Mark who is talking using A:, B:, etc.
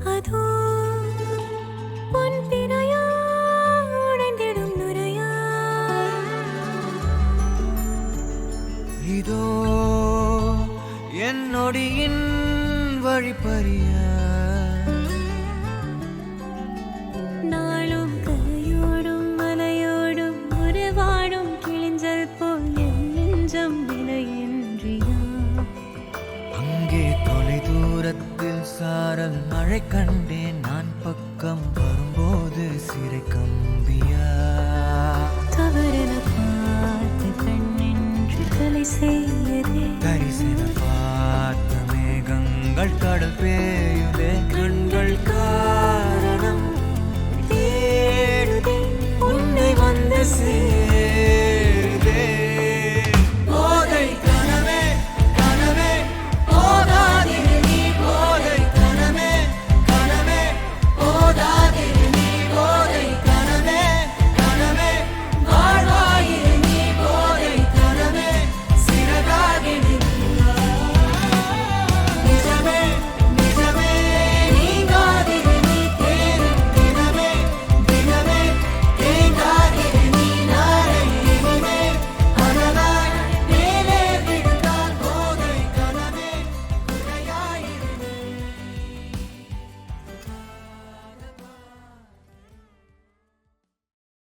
A: அதோ பொன் பிறையா உடைந்திடும் நுரையா
B: இதோ என் நொடியின் வழிப்பறிய
A: நாளும் கரையோடும் மலையோடும் உருவாடும் கிழிஞ்சல் போல் என் நெஞ்சம் விலையின்றியா
B: அங்கே தொலை தூரத்தில் சாரல் மழை கண்டேன் நான் பக்கம் வரும்போது சிறை கம்பியா
A: தவறென பார்த்து கண்ணென்று கலை செய்யதே
B: தரிசன பார்த்த மேகங்கள் கடல் பேயுதே கண்கள் காரணம் தேடுதே உன்னை வந்து சேர